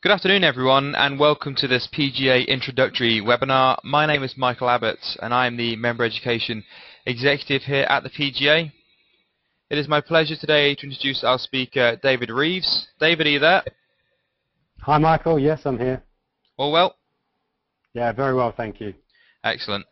Good afternoon, everyone, and welcome to this PGA introductory webinar. My name is Michael Abbott, and I am the Member Education Executive here at the PGA. It is my pleasure today to introduce our speaker, David Reeves. David, are you there? Hi, Michael. Yes, I'm here. All well? Yeah, very well, thank you. Excellent.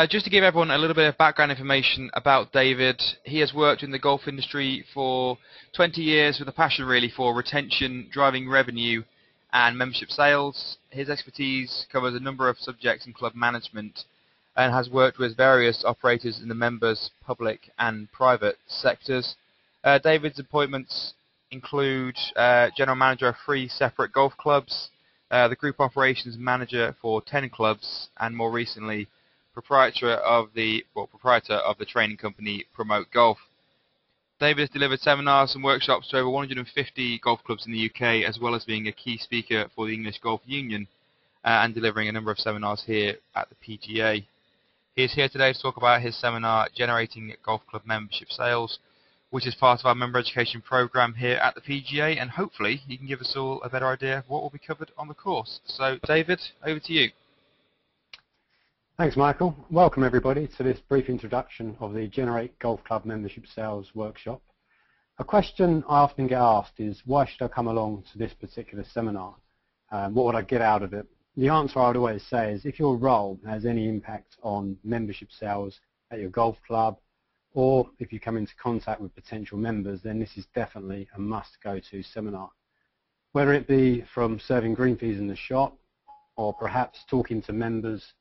Just to give everyone a little bit of background information about David, he has worked in the golf industry for 20 years with a passion really for retention, driving revenue and membership sales. His expertise covers a number of subjects in club management and has worked with various operators in the members, public and private sectors. David's appointments include General Manager of 3 separate golf clubs, the Group Operations Manager for 10 clubs, and more recently proprietor of the training company Promote Golf. David has delivered seminars and workshops to over 150 golf clubs in the UK, as well as being a key speaker for the English Golf Union and delivering a number of seminars here at the PGA. He is here today to talk about his seminar, Generating Golf Club Membership Sales, which is part of our member education program here at the PGA, and hopefully he can give us all a better idea of what will be covered on the course. So, David, over to you. Thanks, Michael. Welcome, everybody, to this brief introduction of the Generate Golf Club Membership Sales workshop. A question I often get asked is, why should I come along to this particular seminar? What would I get out of it? The answer I would always say is, if your role has any impact on membership sales at your golf club, or if you come into contact with potential members, then this is definitely a must-go-to seminar. Whether it be from serving green fees in the shop, or perhaps talking to members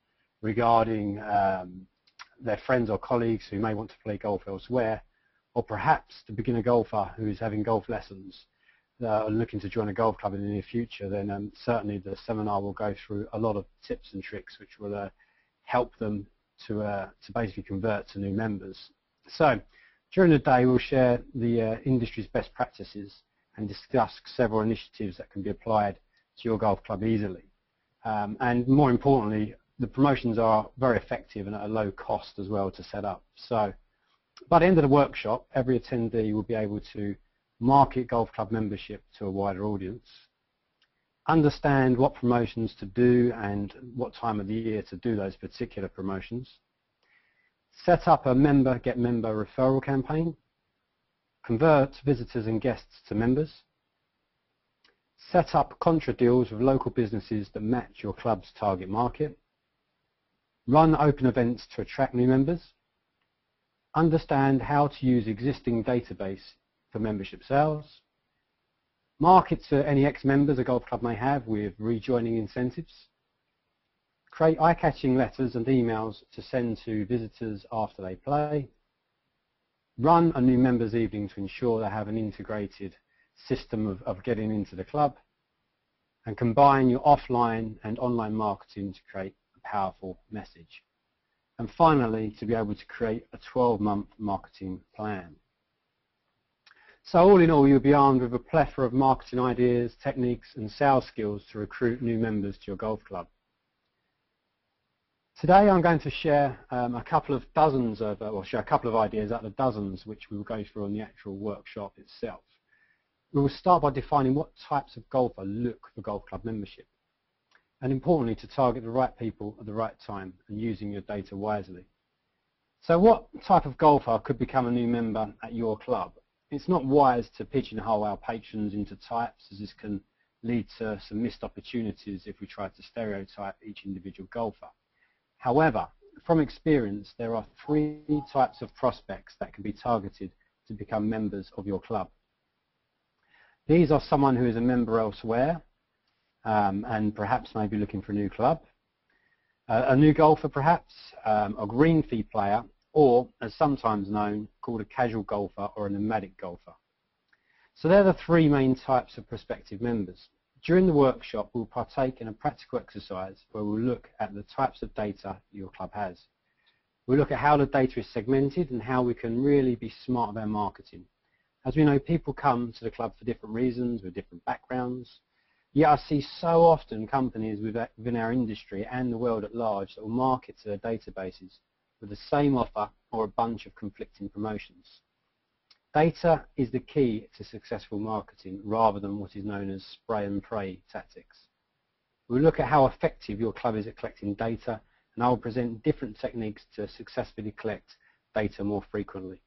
regarding their friends or colleagues who may want to play golf elsewhere, or perhaps the beginner golfer who is having golf lessons and looking to join a golf club in the near future, then certainly the seminar will go through a lot of tips and tricks which will help them to basically convert to new members. So during the day we'll share the industry's best practices and discuss several initiatives that can be applied to your golf club easily. And more importantly, the promotions are very effective and at a low cost as well to set up. So by the end of the workshop, every attendee will be able to market golf club membership to a wider audience, understand what promotions to do and what time of the year to do those particular promotions, set up a member get member referral campaign, convert visitors and guests to members, set up contra deals with local businesses that match your club's target market, run open events to attract new members, understand how to use existing database for membership sales, market to any ex-members a golf club may have with rejoining incentives, create eye-catching letters and emails to send to visitors after they play, run a new members evening to ensure they have an integrated system of getting into the club, and combine your offline and online marketing to create powerful message. And finally, to be able to create a 12-month marketing plan. So all in all, you'll be armed with a plethora of marketing ideas, techniques and sales skills to recruit new members to your golf club. Today I'm going to share a couple of ideas out of the dozens which we will go through on the actual workshop itself. We will start by defining what types of golfer look for golf club membership, and importantly to target the right people at the right time and using your data wisely. So what type of golfer could become a new member at your club? It's not wise to pigeonhole our patrons into types, as this can lead to some missed opportunities if we try to stereotype each individual golfer. However, from experience, there are 3 types of prospects that can be targeted to become members of your club. These are someone who is a member elsewhere, and perhaps maybe looking for a new club, a new golfer perhaps, a green fee player, or as sometimes known, called a casual golfer or a nomadic golfer. So they're the 3 main types of prospective members. During the workshop we'll partake in a practical exercise where we'll look at the types of data your club has. We'll look at how the data is segmented and how we can really be smart about marketing. As we know, people come to the club for different reasons, with different backgrounds. Yet I see so often companies within our industry and the world at large that will market to their databases with the same offer or a bunch of conflicting promotions. Data is the key to successful marketing rather than what is known as spray and pray tactics. We'll look at how effective your club is at collecting data, and I will present different techniques to successfully collect data more frequently.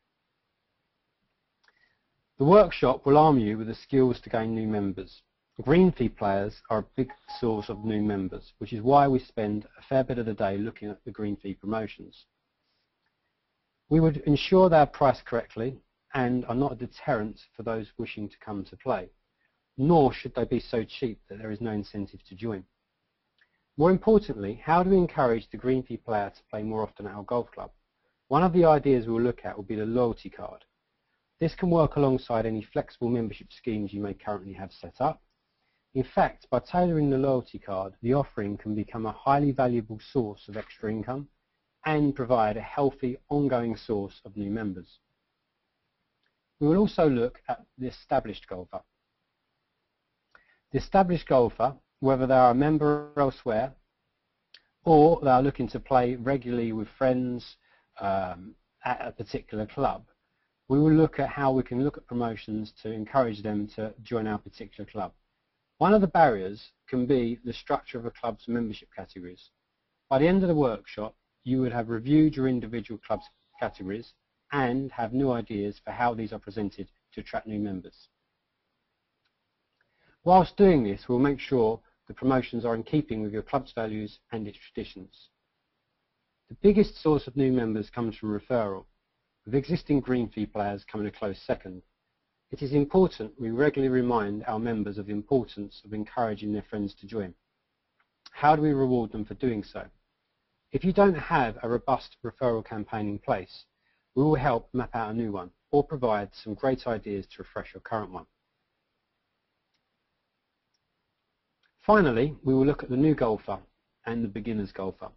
The workshop will arm you with the skills to gain new members. Green fee players are a big source of new members, which is why we spend a fair bit of the day looking at the green fee promotions. We would ensure they are priced correctly and are not a deterrent for those wishing to come to play, nor should they be so cheap that there is no incentive to join. More importantly, how do we encourage the green fee player to play more often at our golf club? One of the ideas we'll look at will be the loyalty card. This can work alongside any flexible membership schemes you may currently have set up. In fact, by tailoring the loyalty card, the offering can become a highly valuable source of extra income and provide a healthy, ongoing source of new members. We will also look at the established golfer. The established golfer, whether they are a member elsewhere or they are looking to play regularly with friends at a particular club, we will look at how we can look at promotions to encourage them to join our particular club. One of the barriers can be the structure of a club's membership categories. By the end of the workshop, you would have reviewed your individual club's categories and have new ideas for how these are presented to attract new members. Whilst doing this, we'll make sure the promotions are in keeping with your club's values and its traditions. The biggest source of new members comes from referral, with existing green fee players coming a close second. It is important we regularly remind our members of the importance of encouraging their friends to join. How do we reward them for doing so? If you don't have a robust referral campaign in place, we will help map out a new one or provide some great ideas to refresh your current one. Finally, we will look at the new golfer and the beginner's golfer.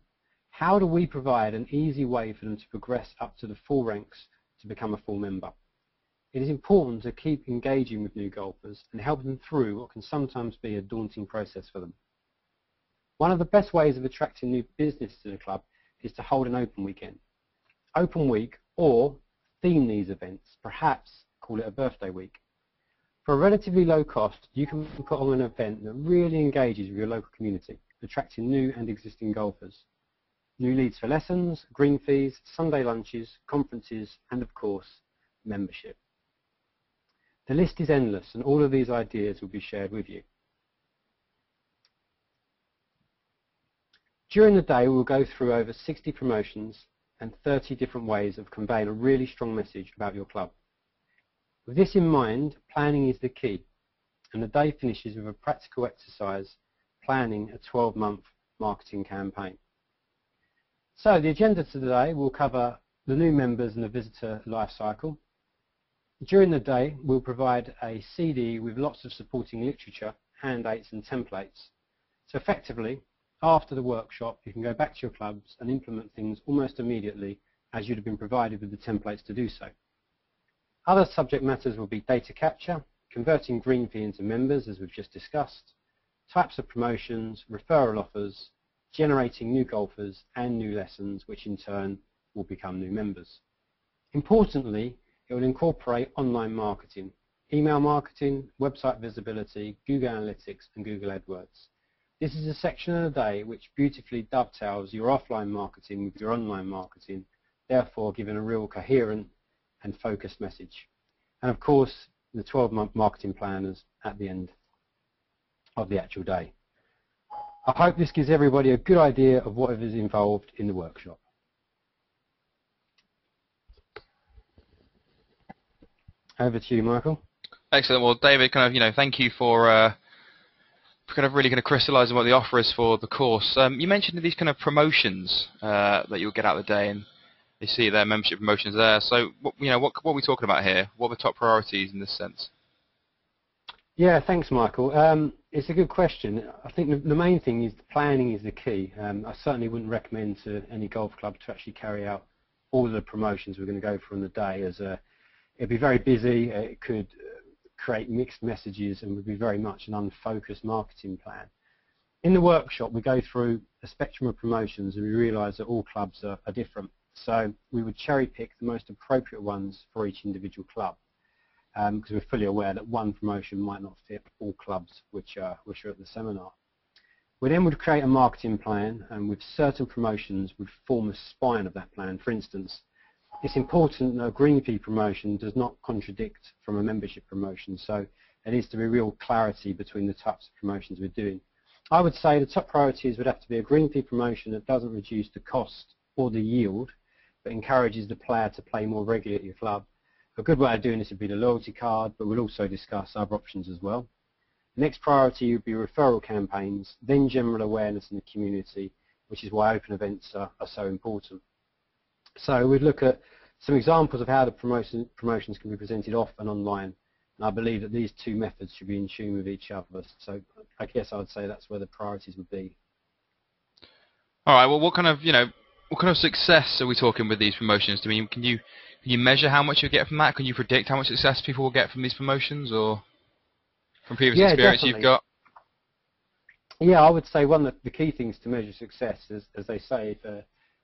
How do we provide an easy way for them to progress up to the full ranks to become a full member? It is important to keep engaging with new golfers and help them through what can sometimes be a daunting process for them. One of the best ways of attracting new business to the club is to hold an open weekend. Open week, or theme these events, perhaps call it a birthday week. For a relatively low cost, you can put on an event that really engages with your local community, attracting new and existing golfers. New leads for lessons, green fees, Sunday lunches, conferences, and of course, membership. The list is endless, and all of these ideas will be shared with you. During the day, we will go through over 60 promotions and 30 different ways of conveying a really strong message about your club. With this in mind, planning is the key, and the day finishes with a practical exercise, planning a 12-month marketing campaign. So the agenda today will cover the new members and the visitor life cycle. During the day, we'll provide a CD with lots of supporting literature, handouts and templates. So effectively, after the workshop, you can go back to your clubs and implement things almost immediately as you'd have been provided with the templates to do so. Other subject matters will be data capture, converting green fee into members as we've just discussed, types of promotions, referral offers, generating new golfers and new lessons, which in turn will become new members. Importantly, it will incorporate online marketing, email marketing, website visibility, Google Analytics and Google AdWords. This is a section of the day which beautifully dovetails your offline marketing with your online marketing, therefore giving a real coherent and focused message. And of course, the 12-month marketing plan is at the end of the actual day. I hope this gives everybody a good idea of what is involved in the workshop. Over to you, Michael. Excellent. Well, David, thank you for really crystallising what the offer is for the course. You mentioned these kind of promotions that you'll get out of the day, and you see their membership promotions there. So, what are we talking about here? What are the top priorities in this sense? Yeah, thanks, Michael. It's a good question. I think the main thing is planning is the key. I certainly wouldn't recommend to any golf club to actually carry out all of the promotions we're going to go through on the day, as it'd be very busy. It could create mixed messages and would be very much an unfocused marketing plan. In the workshop, we go through a spectrum of promotions and we realise that all clubs are different. So we would cherry pick the most appropriate ones for each individual club. because we're fully aware that one promotion might not fit all clubs which are at the seminar. We then would create a marketing plan, and with certain promotions would form a spine of that plan. For instance, it's important that a green fee promotion does not contradict from a membership promotion, so there needs to be real clarity between the types of promotions we're doing. I would say the top priorities would have to be a green fee promotion that doesn't reduce the cost or the yield, but encourages the player to play more regularly at your club. A good way of doing this would be the loyalty card, but we'll also discuss other options as well. The next priority would be referral campaigns, then general awareness in the community, which is why open events are so important. So we'd look at some examples of how the promotions can be presented off and online, and I believe that these two methods should be in tune with each other. So I guess I would say that's where the priorities would be. All right. Well, what kind of success are we talking with these promotions? I mean, can you measure how much you get from that? Can you predict how much success people will get from these promotions, or from previous experience definitely. you've got? Yeah, I would say one of the key things to measure success is, as they say,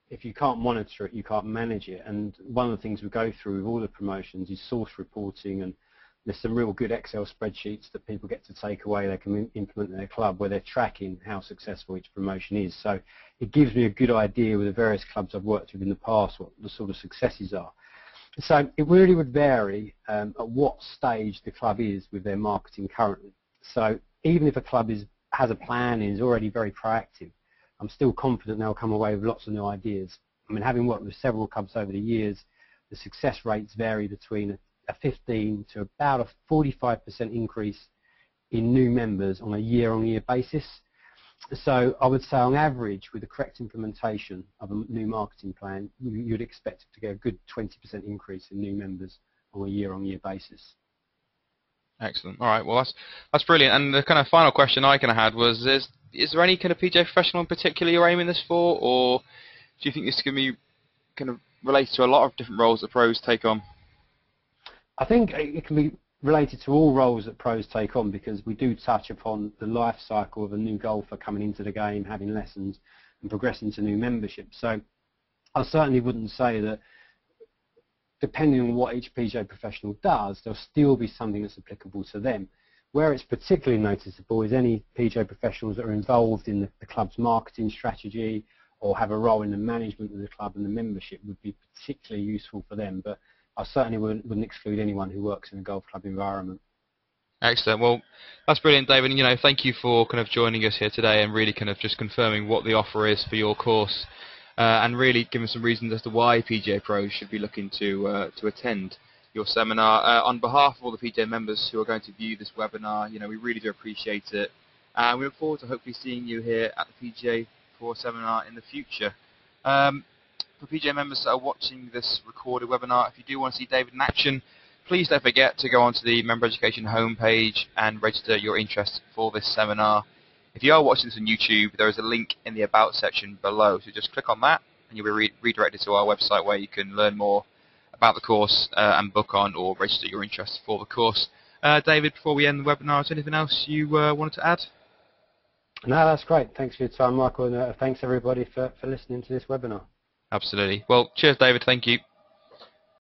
if you can't monitor it, you can't manage it. And one of the things we go through with all the promotions is source reporting, and there's some real good Excel spreadsheets that people get to take away, they can implement in their club, where they're tracking how successful each promotion is. So it gives me a good idea with the various clubs I've worked with in the past what the sort of successes are. So it really would vary at what stage the club is with their marketing currently. So even if a club has a plan and is already very proactive, I'm still confident they'll come away with lots of new ideas. I mean, having worked with several clubs over the years, the success rates vary between a 15 to about a 45% increase in new members on a year-on-year basis. So I would say on average, with the correct implementation of a new marketing plan, you'd expect to get a good 20% increase in new members on a year-on-year basis. Excellent. All right. Well, that's brilliant. And the kind of final question I kind of had was: is there any kind of PGA professional in particular you're aiming this for, or do you think this can be kind of related to a lot of different roles that pros take on? I think it can be related to all roles that pros take on, because we do touch upon the life cycle of a new golfer coming into the game, having lessons and progressing to new membership. So I certainly wouldn't say that, depending on what each PGA professional does, there'll still be something that's applicable to them. Where it's particularly noticeable is any PGA professionals that are involved in the club's marketing strategy or have a role in the management of the club and the membership would be particularly useful for them. But I certainly wouldn't exclude anyone who works in a golf club environment. Excellent. Well, that's brilliant, David. And, thank you for kind of joining us here today and really kind of just confirming what the offer is for your course, and really giving some reasons as to why PGA pros should be looking to attend your seminar. On behalf of all the PGA members who are going to view this webinar, we really do appreciate it, and we look forward to hopefully seeing you here at the PGA Tour seminar in the future. For PGA members that are watching this recorded webinar, if you do want to see David in action, please don't forget to go onto the Member Education homepage and register your interest for this seminar. If you are watching this on YouTube, there is a link in the About section below, so just click on that and you'll be redirected to our website where you can learn more about the course and book on or register your interest for the course. David, before we end the webinar, is there anything else you wanted to add? No, that's great. Thanks for your time, Michael, and thanks everybody for listening to this webinar. Absolutely. Well, cheers, David. Thank you.